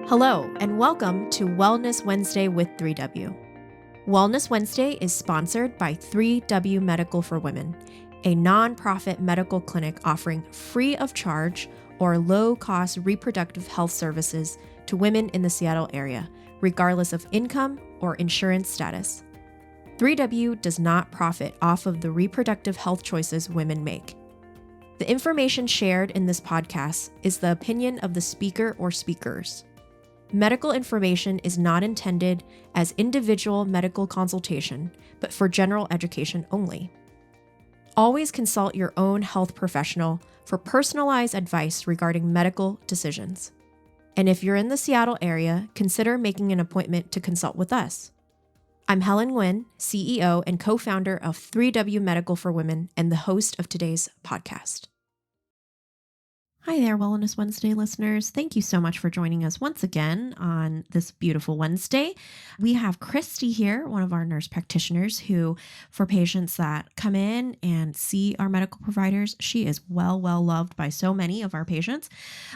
Hello, and welcome to Wellness Wednesday with 3W. Wellness Wednesday is sponsored by 3W Medical for Women, a nonprofit medical clinic offering free of charge or low-cost reproductive health services to women in the Seattle area, regardless of income or insurance status. 3W does not profit off of the reproductive health choices women make. The information shared in this podcast is the opinion of the speaker or speakers. Medical information is not intended as individual medical consultation, but for general education only. Always consult your own health professional for personalized advice regarding medical decisions. And if you're in the Seattle area, consider making an appointment to consult with us. I'm Helen Nguyen, CEO and co-founder of 3W Medical for Women and the host of today's podcast. Hi there, Wellness Wednesday listeners. Thank you so much for joining us once again on this beautiful Wednesday. We have Christi here, one of our nurse practitioners who, for patients that come in and see our medical providers, she is well loved by so many of our patients.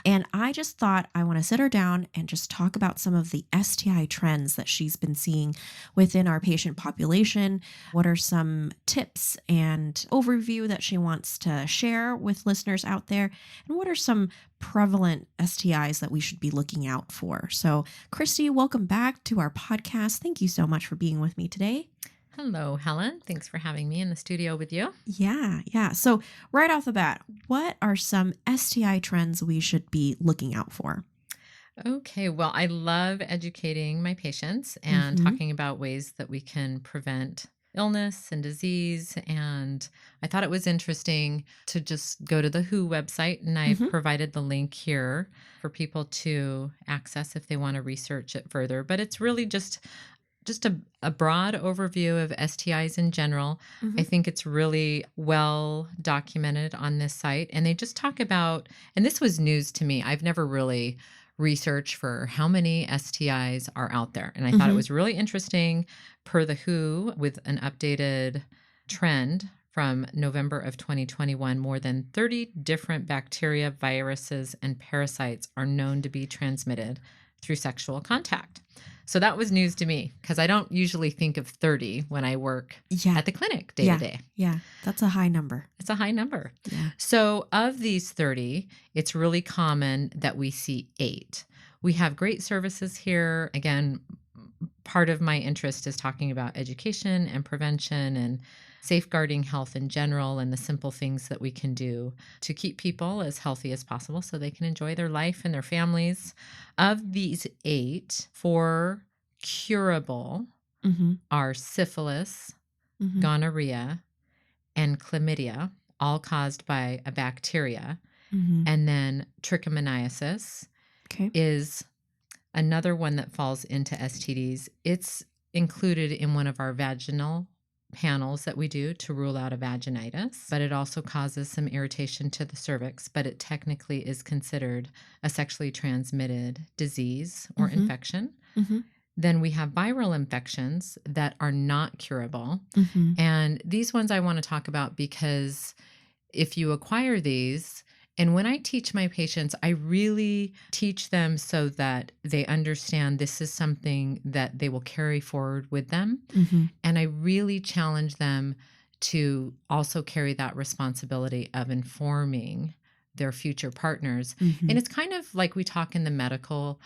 And I just thought I want to sit her down and just talk about some of the STI trends that she's been seeing within our patient population. What are some tips and overview that she wants to share with listeners out there? And what are some prevalent STIs that we should be looking out for? So, Christi, welcome back to our podcast. Thank you so much for being with me today. Hello, Helen. Thanks for having me in the studio with you. Yeah. So right off the bat, what are some STI trends we should be looking out for? Okay, well, I love educating my patients and talking about ways that we can prevent illness and disease. And I thought it was interesting to just go to the WHO website, and I've provided the link here for people to access if they want to research it further. But it's really just a broad overview of STIs in general. I think it's really well documented on this site. And they just talk about, and this was news to me, I've never really researched for how many STIs are out there. And I thought it was really interesting per the WHO with an updated trend from November of 2021, more than 30 different bacteria, viruses, and parasites are known to be transmitted through sexual contact. So that was news to me because I don't usually think of 30 when I work at the clinic day to day. Yeah, that's a high number. It's a high number. Yeah. So of these 30, it's really common that we see 8. We have great services here. Again, part of my interest is talking about education and prevention and safeguarding health in general and the simple things that we can do to keep people as healthy as possible so they can enjoy their life and their families. Of these 8, 4 curable are syphilis, gonorrhea, and chlamydia, all caused by a bacteria. And then trichomoniasis is another one that falls into STDs. It's included in one of our vaginal panels that we do to rule out a vaginitis, but it also causes some irritation to the cervix, but it technically is considered a sexually transmitted disease or infection. Then we have viral infections that are not curable. And these ones I want to talk about because if you acquire these, and when I teach my patients, I really teach them so that they understand this is something that they will carry forward with them. And I really challenge them to also carry that responsibility of informing their future partners. And it's kind of like we talk in the medical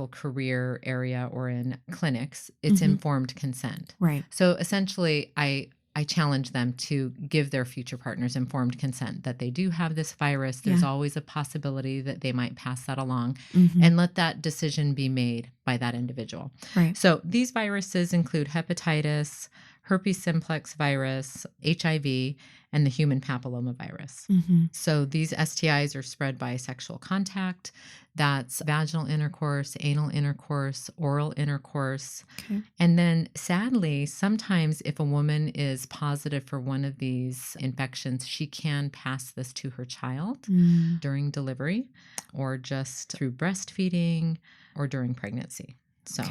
career area or in clinics, it's informed consent. Right. So essentially, I challenge them to give their future partners informed consent that they do have this virus. There's always a possibility that they might pass that along and let that decision be made by that individual. Right. So these viruses include hepatitis, herpes simplex virus, HIV, and the human papillomavirus. So these STIs are spread by sexual contact. That's vaginal intercourse, anal intercourse, oral intercourse. And then sadly, sometimes if a woman is positive for one of these infections, she can pass this to her child during delivery or just through breastfeeding or during pregnancy. So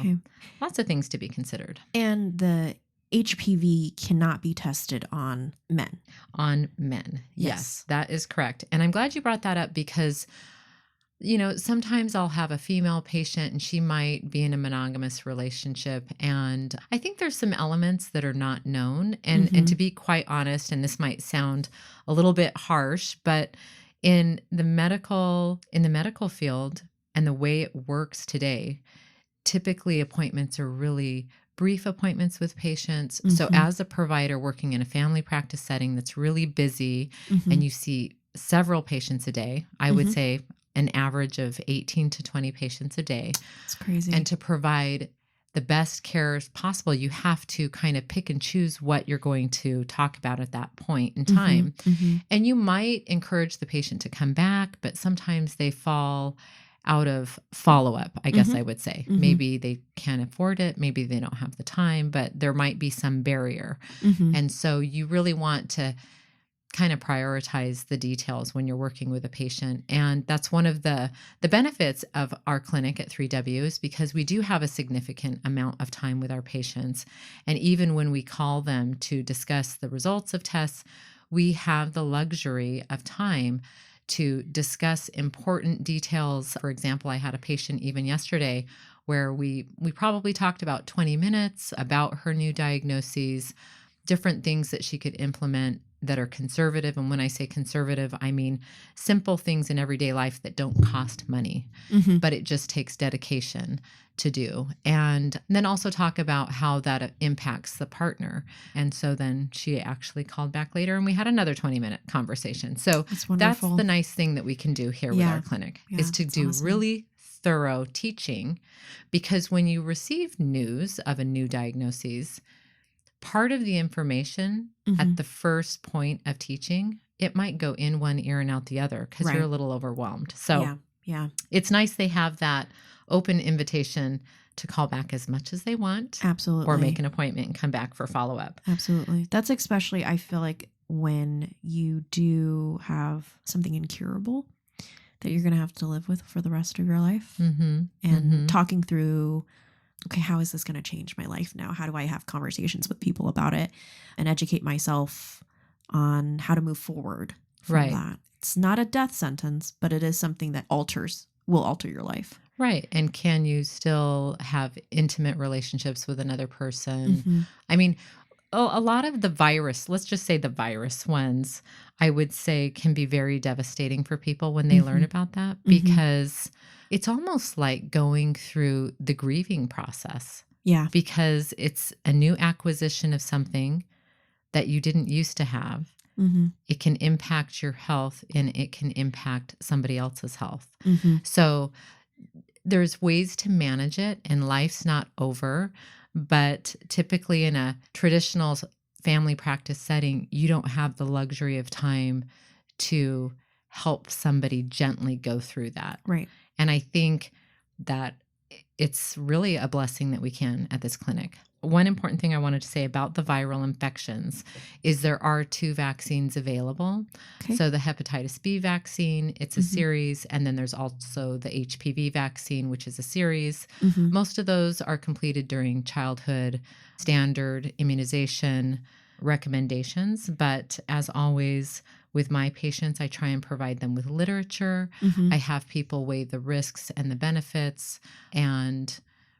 lots of things to be considered. And the HPV cannot be tested on men. On men. Yes, that is correct. And I'm glad you brought that up because Sometimes I'll have a female patient and she might be in a monogamous relationship. And I think there's some elements that are not known. And to be quite honest, and this might sound a little bit harsh, but in the medical field and the way it works today, typically appointments are really brief appointments with patients. So as a provider working in a family practice setting that's really busy and you see several patients a day, I would say an average of 18 to 20 patients a day. It's crazy. And to provide the best care as possible, you have to kind of pick and choose what you're going to talk about at that point in time. And you might encourage the patient to come back, but sometimes they fall out of follow-up, I guess I would say. Maybe they can't afford it. Maybe they don't have the time, but there might be some barrier. And so you really want to kind of prioritize the details when you're working with a patient. And that's one of the benefits of our clinic at 3W is because we do have a significant amount of time with our patients. And even when we call them to discuss the results of tests, we have the luxury of time to discuss important details. For example, I had a patient even yesterday where we probably talked about 20 minutes about her new diagnoses, different things that she could implement that are conservative. And when I say conservative, I mean simple things in everyday life that don't cost money, but it just takes dedication to do. And then also talk about how that impacts the partner. And so then she actually called back later and we had another 20-minute conversation. So that's the nice thing that we can do here with our clinic is to do really thorough teaching, because when you receive news of a new diagnosis, part of the information at the first point of teaching, it might go in one ear and out the other because you're a little overwhelmed. So it's nice they have that open invitation to call back as much as they want. Absolutely. Or make an appointment and come back for follow-up. Absolutely. That's especially, I feel like, when you do have something incurable that you're going to have to live with for the rest of your life. And talking through, okay, how is this going to change my life now? How do I have conversations with people about it and educate myself on how to move forward from that? It's not a death sentence, but it is something that will alter your life. Right. And can you still have intimate relationships with another person? I mean, a lot of the virus, let's just say the virus ones, I would say can be very devastating for people when they learn about that, because it's almost like going through the grieving process. Yeah. Because it's a new acquisition of something that you didn't used to have. It can impact your health and it can impact somebody else's health. So there's ways to manage it, and life's not over. But typically in a traditional family practice setting, you don't have the luxury of time to help somebody gently go through that. Right. And I think that it's really a blessing that we can at this clinic. One important thing I wanted to say about the viral infections is there are 2 vaccines available. Okay. So the hepatitis B vaccine, it's a series, and then there's also the HPV vaccine, which is a series. Most of those are completed during childhood standard immunization recommendations. But as always, with my patients, I try and provide them with literature. I have people weigh the risks and the benefits and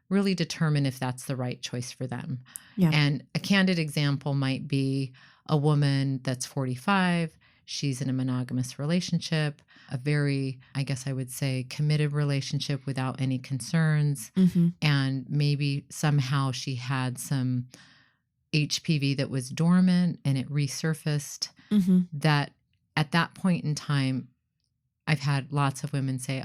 really determine if that's the right choice for them. Yeah. And a candid example might be a woman that's 45. She's in a monogamous relationship, a very, I guess I would say, committed relationship without any concerns. And maybe somehow she had some HPV that was dormant and it resurfaced. That at that point in time, I've had lots of women say,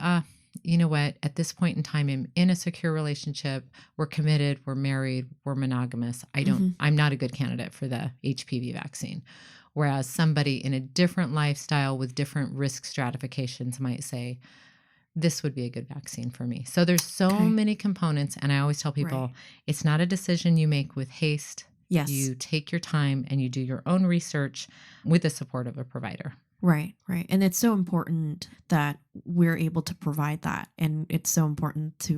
you know what, at this point in time, I'm in a secure relationship. We're committed. We're married. We're monogamous. I'm not a good candidate for the HPV vaccine. Whereas somebody in a different lifestyle with different risk stratifications might say, this would be a good vaccine for me. So there's so many components. And I always tell people, it's not a decision you make with haste. Yes. You take your time and you do your own research with the support of a provider. Right. And it's so important that we're able to provide that. And it's so important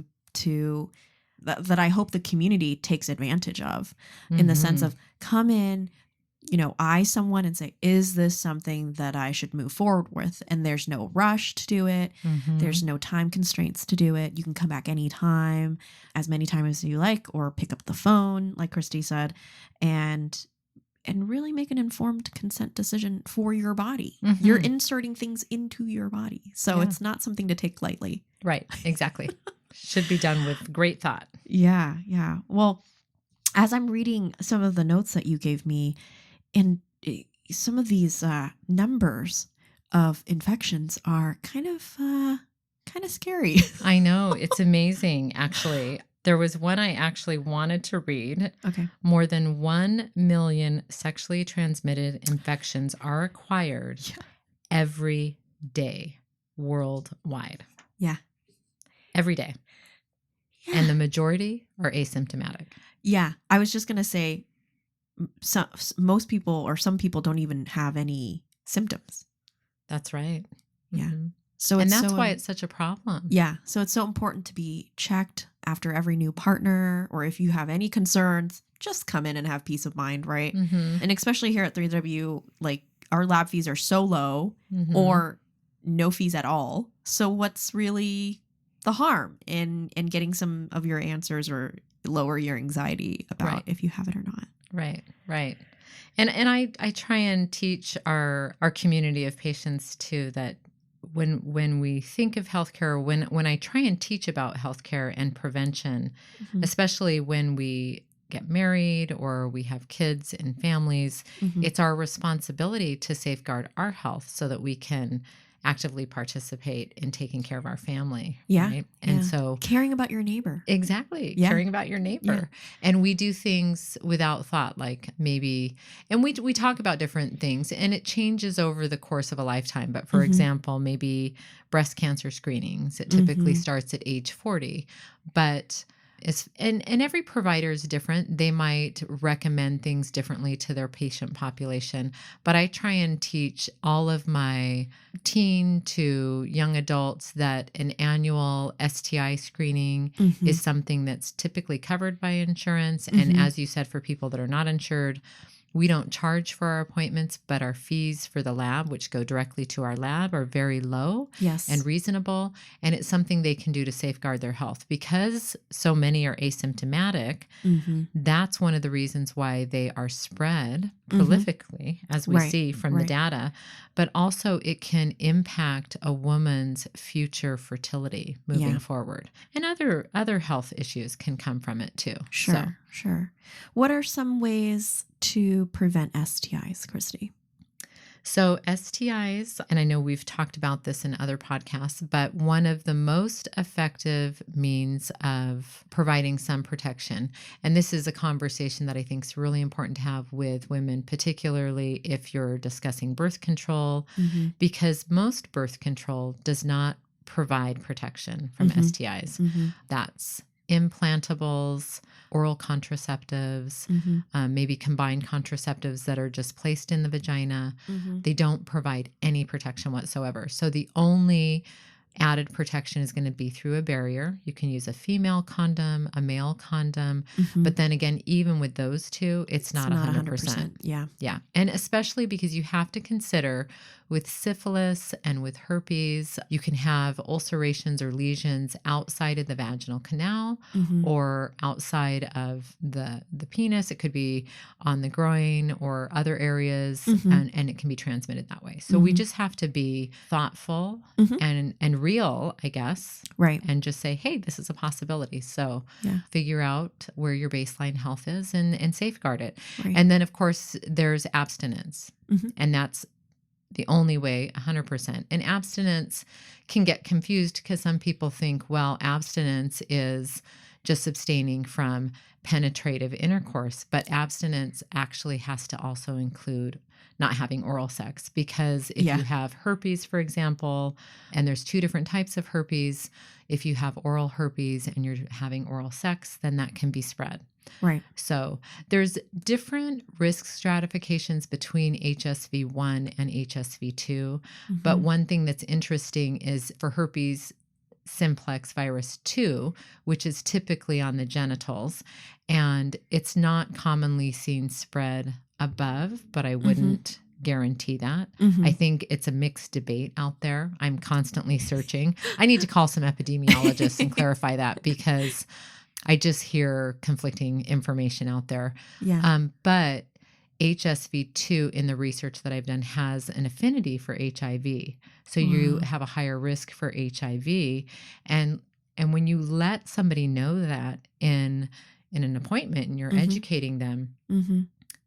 that I hope the community takes advantage of, in the sense of come in, eye someone and say, is this something that I should move forward with? And there's no rush to do it. Mm-hmm. There's no time constraints to do it. You can come back anytime, as many times as you like, or pick up the phone, like Christy said, and really make an informed consent decision for your body. Mm-hmm. You're inserting things into your body. So Yeah. it's not something to take lightly. Right. Exactly. Should be done with great thought. Yeah. Yeah. Well, as I'm reading some of the notes that you gave me, and some of these numbers of infections are kind of scary. I know. It's amazing, actually. There was one I actually wanted to read. Okay. More than 1 million sexually transmitted infections are acquired every day worldwide. Yeah. Every day. Yeah. And the majority are asymptomatic. Yeah. I was just going to say, most people or some people don't even have any symptoms. That's right. Yeah. Mm-hmm. So and that's why it's such a problem. Yeah. So it's so important to be checked after every new partner, or if you have any concerns, just come in and have peace of mind, right? Mm-hmm. And especially here at 3W, like our lab fees are so low Mm-hmm. or no fees at all. So what's really the harm in getting some of your answers or lower your anxiety about if you have it or not? Right, right. And I try and teach our community of patients too that when we think of healthcare, when I try and teach about healthcare and prevention, Mm-hmm. especially when we get married or we have kids and families, Mm-hmm. it's our responsibility to safeguard our health so that we can actively participate in taking care of our family. Yeah. Right? And so caring about your neighbor. Exactly. Yeah. Caring about your neighbor. Yeah. And we do things without thought, like maybe, and we talk about different things and it changes over the course of a lifetime. But for Mm-hmm. example, maybe breast cancer screenings, it typically Mm-hmm. starts at age 40, but and every provider is different. They might recommend things differently to their patient population, but I try and teach all of my teen to young adults that an annual STI screening Mm-hmm. is something that's typically covered by insurance. Mm-hmm. And as you said, for people that are not insured, we don't charge for our appointments, but our fees for the lab, which go directly to our lab, are very low and reasonable. And it's something they can do to safeguard their health. Because so many are asymptomatic, Mm-hmm. that's one of the reasons why they are spread prolifically, as we see from the data. But also it can impact a woman's future fertility moving forward. And other health issues can come from it too. Sure. What are some ways to prevent STIs, Christy? So STIs, and I know we've talked about this in other podcasts, but one of the most effective means of providing some protection, and this is a conversation that I think is really important to have with women, particularly if you're discussing birth control, because most birth control does not provide protection from STIs. That's implantables, oral contraceptives, maybe combined contraceptives that are just placed in the vagina. They don't provide any protection whatsoever. So the only added protection is going to be through a barrier. You can use a female condom, a male condom, but then again, even with those two, it's not 100%. Yeah. And especially because you have to consider with syphilis and with herpes, you can have ulcerations or lesions outside of the vaginal canal or outside of the penis. It could be on the groin or other areas, and it can be transmitted that way. So we just have to be thoughtful and real, I guess. Right. And just say, hey, this is a possibility. So figure out where your baseline health is and safeguard it. Right. And then, of course, there's abstinence. And that's the only way, 100%. And abstinence can get confused because some people think, well, abstinence is just abstaining from penetrative intercourse, but abstinence actually has to also include not having oral sex, because if you have herpes, for example, and there's two different types of herpes, if you have oral herpes and you're having oral sex, then that can be spread. Right. So there's different risk stratifications between HSV1 and HSV2. But one thing that's interesting is for herpes simplex virus 2, which is typically on the genitals, and it's not commonly seen spread above, but I wouldn't guarantee that. I think it's a mixed debate out there. I'm constantly searching. I need to call some epidemiologists and clarify that, because I just hear conflicting information out there. Yeah. But HSV2 in the research that I've done has an affinity for HIV. So you Wow. have a higher risk for HIV. And when you let somebody know that in an appointment and you're educating them,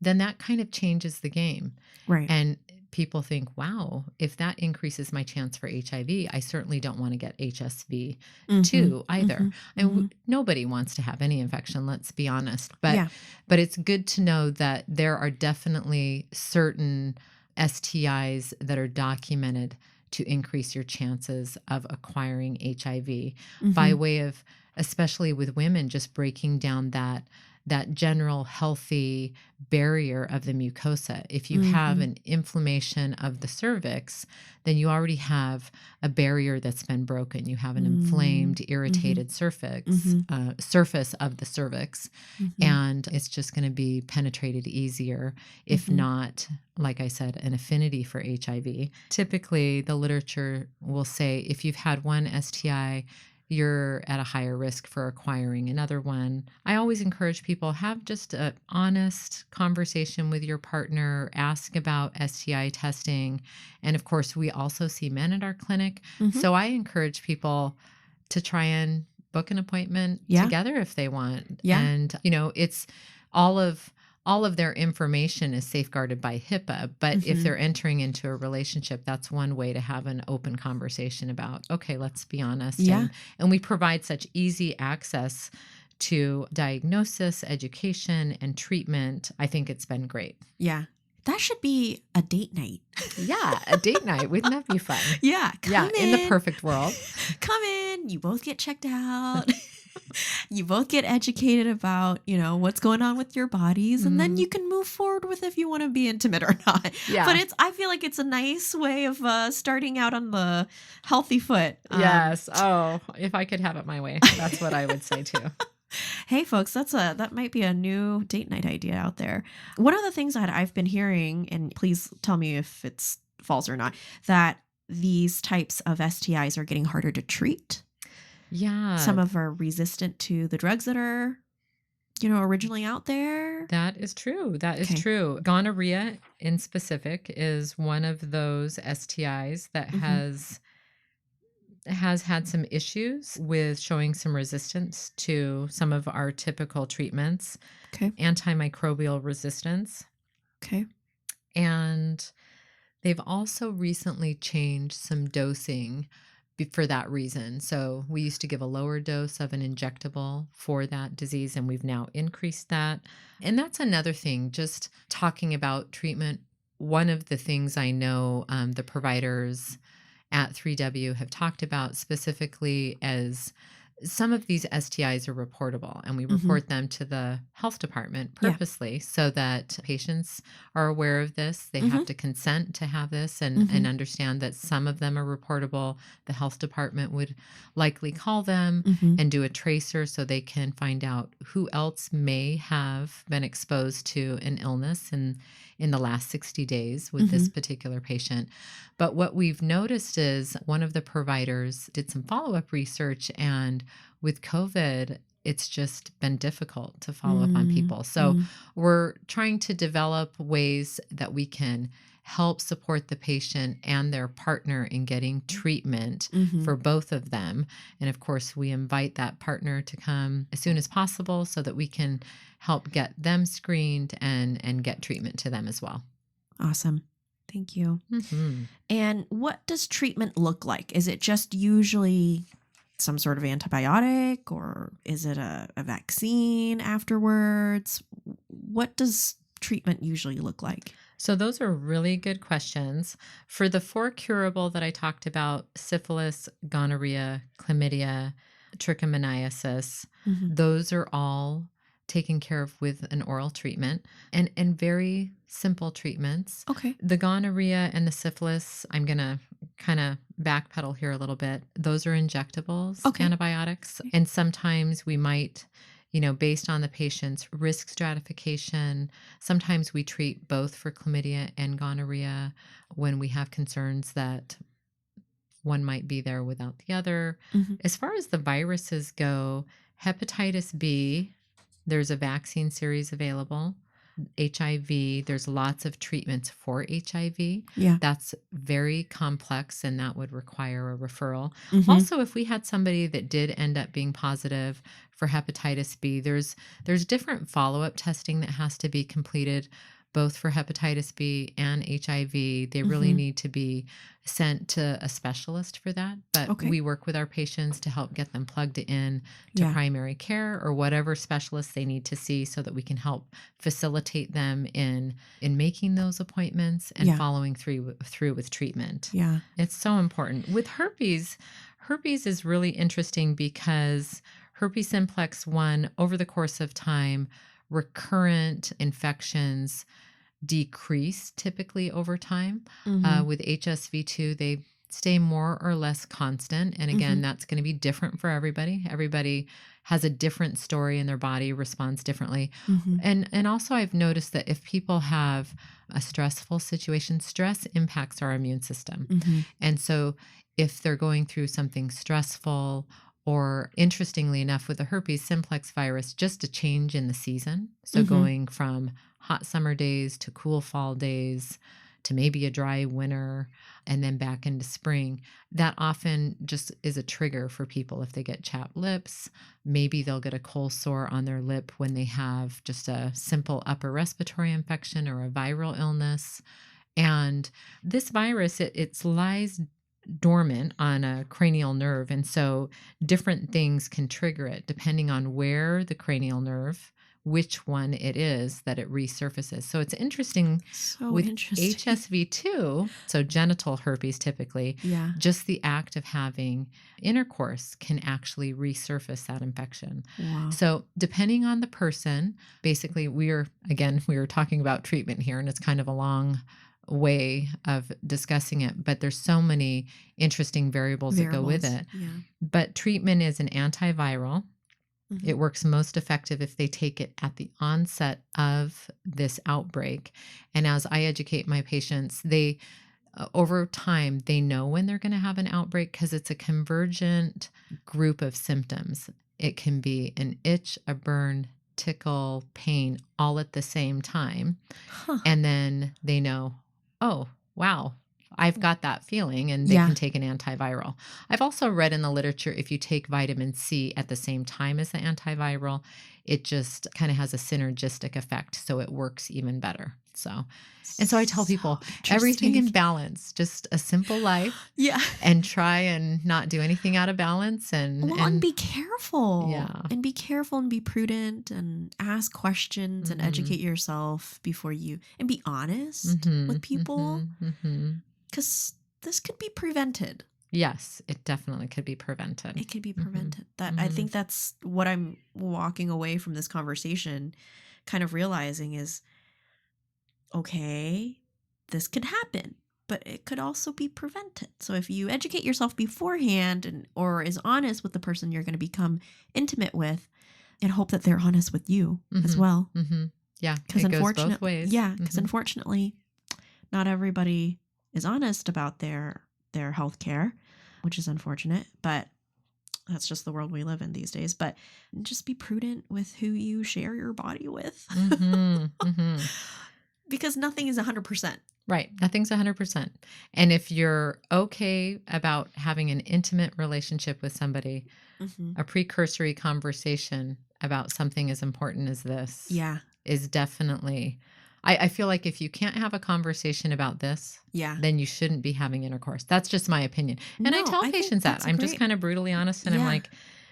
then that kind of changes the game. Right. And people think, wow, if that increases my chance for HIV, I certainly don't want to get HSV2 either. And nobody wants to have any infection, let's be honest. But it's good to know that there are definitely certain STIs that are documented to increase your chances of acquiring HIV by way of, especially with women, just breaking down that general healthy barrier of the mucosa. If you have an inflammation of the cervix, then you already have a barrier that's been broken. You have an inflamed, irritated surface of the cervix, and it's just going to be penetrated easier, if not, like I said, an affinity for HIV. Typically, the literature will say if you've had one STI, you're at a higher risk for acquiring another one. I always encourage people, have just an honest conversation with your partner, ask about STI testing. And of course, we also see men at our clinic. So I encourage people to try and book an appointment together if they want. And, it's all of their information is safeguarded by HIPAA, but if they're entering into a relationship, that's one way to have an open conversation about, okay, let's be honest. And we provide such easy access to diagnosis, education, and treatment. I think it's been great. Yeah. That should be a date night. Yeah, a date night. Wouldn't that be fun? Yeah. Come in. In the perfect world. Come in. You both get checked out. You both get educated about, what's going on with your bodies, and then you can move forward with if you want to be intimate or not. Yeah. But I feel like it's a nice way of starting out on the healthy foot. Yes. Oh, if I could have it my way, that's what I would say too. Hey folks, that might be a new date night idea out there. One of the things that I've been hearing, and please tell me if it's false or not, that these types of STIs are getting harder to treat. Yeah. Some of are resistant to the drugs that are, originally out there. That is true. That is true. Gonorrhea in specific is one of those STIs that has had some issues with showing some resistance to some of our typical treatments. Okay. Antimicrobial resistance. Okay. And they've also recently changed some dosing for that reason. So we used to give a lower dose of an injectable for that disease, and we've now increased that. And that's another thing, just talking about treatment. One of the things I know the providers at 3W have talked about specifically as some of these STIs are reportable, and we report them to the health department purposely so that patients are aware of this. They have to consent to have this and understand that some of them are reportable. The health department would likely call them and do a tracer so they can find out who else may have been exposed to an illness in the last 60 days with this particular patient. But what we've noticed is one of the providers did some follow-up research, and with COVID, it's just been difficult to follow up on people. So we're trying to develop ways that we can help support the patient and their partner in getting treatment for both of them. And of course, we invite that partner to come as soon as possible so that we can help get them screened and get treatment to them as well. Awesome. Thank you. And what does treatment look like? Is it just usually some sort of antibiotic, or is it a vaccine afterwards? What does treatment usually look like? So those are really good questions. For the 4 curable that I talked about, syphilis, gonorrhea, chlamydia, trichomoniasis, those are all taken care of with an oral treatment and very simple treatments. Okay. The gonorrhea and the syphilis, I'm going to kind of backpedal here a little bit. Those are injectables, antibiotics. And sometimes we might based on the patient's risk stratification. Sometimes we treat both for chlamydia and gonorrhea when we have concerns that one might be there without the other. Hmm. As far as the viruses go, hepatitis B, there's a vaccine series available. HIV, there's lots of treatments for HIV. Yeah. That's very complex and that would require a referral. Hmm. Also, if we had somebody that did end up being positive for hepatitis B, there's different follow-up testing that has to be completed both for hepatitis B and HIV. They really Hmm. need to be sent to a specialist for that, but Okay. we work with our patients to help get them plugged in to Yeah. primary care or whatever specialist they need to see so that we can help facilitate them in making those appointments and Yeah. following through with treatment. Yeah. It's so important. With herpes is really interesting because herpes simplex 1 over the course of time, recurrent infections decrease typically over time. Hmm. With HSV2, they stay more or less constant. And again, Hmm. that's going to be different for everybody. Everybody has a different story and their body responds differently. Hmm. And also I've noticed that if people have a stressful situation, stress impacts our immune system. Hmm. And so if they're going through something stressful, or interestingly enough, with the herpes simplex virus, just a change in the season. So Hmm. going from hot summer days to cool fall days to maybe a dry winter and then back into spring, that often just is a trigger for people. If they get chapped lips, maybe they'll get a cold sore on their lip when they have just a simple upper respiratory infection or a viral illness. And this virus, it lies dormant on a cranial nerve. And so different things can trigger it depending on where the cranial nerve, which one it is that it resurfaces. So it's interesting So with interesting. HSV2, so genital herpes typically, Yeah. just the act of having intercourse can actually resurface that infection. Wow. So depending on the person, basically we were talking about treatment here and it's kind of a long way of discussing it, but there's so many interesting variables that go with it. Yeah. But treatment is an antiviral. Hmm. It works most effective if they take it at the onset of this outbreak. And as I educate my patients, they over time, they know when they're going to have an outbreak because it's a convergent group of symptoms. It can be an itch, a burn, tickle, pain, all at the same time. Huh. And then they know, oh, wow, I've got that feeling, and they Yeah. can take an antiviral. I've also read in the literature, if you take vitamin C at the same time as the antiviral, it just kind of has a synergistic effect. So it works even better. And so I tell people everything in balance, just a simple life. Yeah. And try and not do anything out of balance And be careful. Yeah. And be careful and be prudent and ask questions and educate yourself before and be honest with people. Because this could be prevented. Yes, it definitely could be prevented. It could be prevented. I think that's what I'm walking away from this conversation kind of realizing is, okay, this could happen, but it could also be prevented. So if you educate yourself beforehand or is honest with the person you're going to become intimate with, and hope that they're honest with you as well. Yeah, because it goes both ways. Yeah, because unfortunately, not everybody is honest about their health care, which is unfortunate, but that's just the world we live in these days. But just be prudent with who you share your body with. Because nothing is 100%. Right. Nothing's 100%. And if you're okay about having an intimate relationship with somebody, a precursory conversation about something as important as this is definitely, I feel like if you can't have a conversation about this, then you shouldn't be having intercourse. That's just my opinion. And I tell patients that. I'm just kind of brutally honest and I'm like,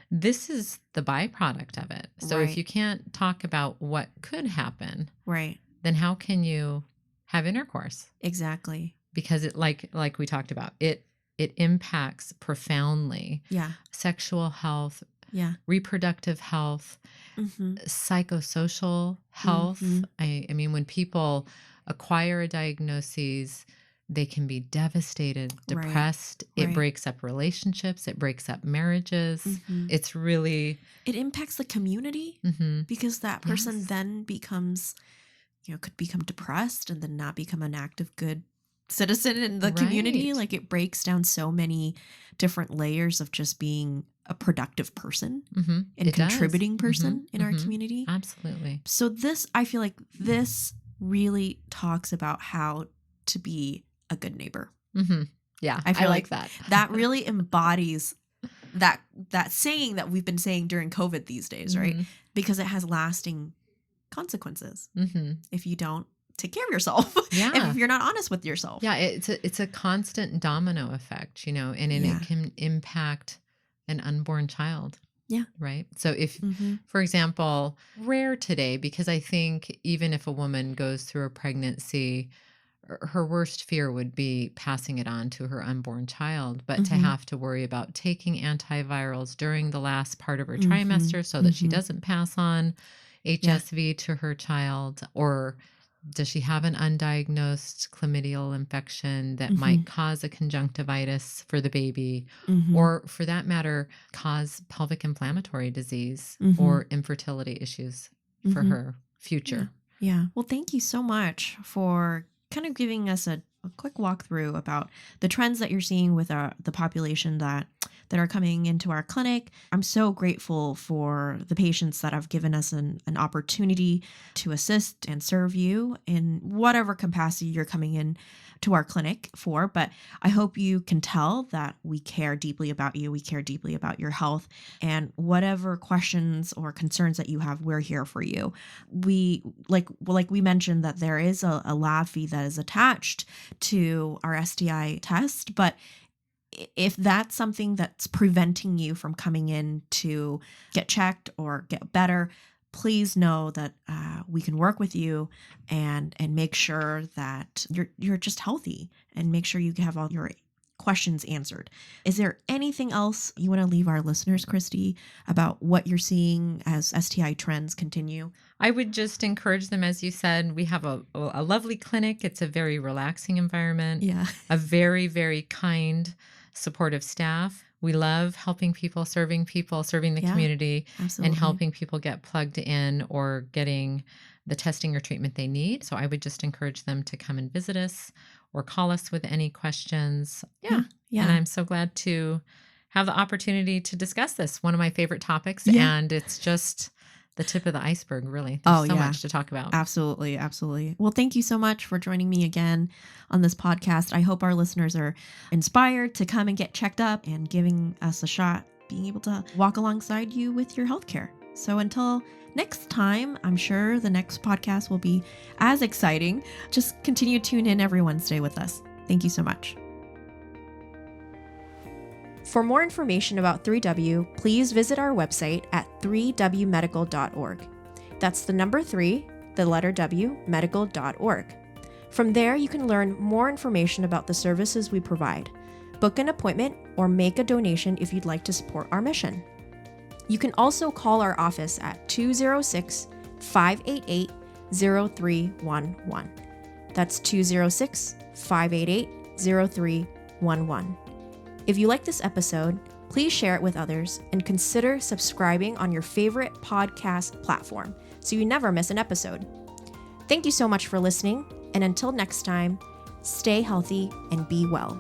this is the byproduct of it. So if you can't talk about what could happen, then how can you have intercourse? Exactly. Because it, like we talked about, it impacts profoundly sexual health, reproductive health, psychosocial health. I mean, when people acquire a diagnosis, They can be devastated, depressed. It Right. breaks up relationships. It breaks up marriages. Mhm. It's really, It impacts the community because that person Yes. then becomes, could become depressed and then not become an active, good citizen in the community. Right. Like it breaks down so many different layers of just being a productive person and It does. contributing person in our community. Absolutely. So I feel like this really talks about how to be a good neighbor. Yeah, I feel like that. That really embodies that saying that we've been saying during COVID these days, right? Because it has lasting consequences if you don't take care of yourself. Yeah. If you're not honest with yourself. Yeah, it's a constant domino effect, and Yeah. it can impact an unborn child. Yeah. Right. So if, for example, rare today, because I think even if a woman goes through a pregnancy, her worst fear would be passing it on to her unborn child, but to have to worry about taking antivirals during the last part of her trimester so that she doesn't pass on HSV to her child, or does she have an undiagnosed chlamydial infection that might cause a conjunctivitis for the baby, or for that matter, cause pelvic inflammatory disease or infertility issues for her future? Yeah. Well, thank you so much for kind of giving us a quick walkthrough about the trends that you're seeing with the population that are coming into our clinic. I'm so grateful for the patients that have given us an opportunity to assist and serve you in whatever capacity you're coming in to our clinic for. But I hope you can tell that we care deeply about you. We care deeply about your health, and whatever questions or concerns that you have, we're here for you. We like we mentioned that there is a lab fee that is attached to our STI test, but if that's something that's preventing you from coming in to get checked or get better, please know that we can work with you and make sure that you're just healthy and make sure you have all your questions answered. Is there anything else you want to leave our listeners, Christi, about what you're seeing as STI trends continue? I would just encourage them, as you said, we have a lovely clinic. It's a very relaxing environment. Yeah. A very, very kind, supportive staff. We love helping people, serving the community, Absolutely. and helping people get plugged in or getting the testing or treatment they need. So I would just encourage them to come and visit us or call us with any questions. Yeah. And I'm so glad to have the opportunity to discuss this. One of my favorite topics, and it's just the tip of the iceberg, really. There's so much to talk about. Absolutely. Absolutely. Well, thank you so much for joining me again on this podcast. I hope our listeners are inspired to come and get checked up and giving us a shot, being able to walk alongside you with your healthcare. So until next time, I'm sure the next podcast will be as exciting. Just continue to tune in every Wednesday with us. Thank you so much. For more information about 3W, please visit our website at 3wmedical.org. That's the number 3, the letter W, medical.org. From there, you can learn more information about the services we provide, book an appointment, or make a donation if you'd like to support our mission. You can also call our office at 206-588-0311. That's 206-588-0311. If you like this episode, please share it with others and consider subscribing on your favorite podcast platform so you never miss an episode. Thank you so much for listening, and until next time, stay healthy and be well.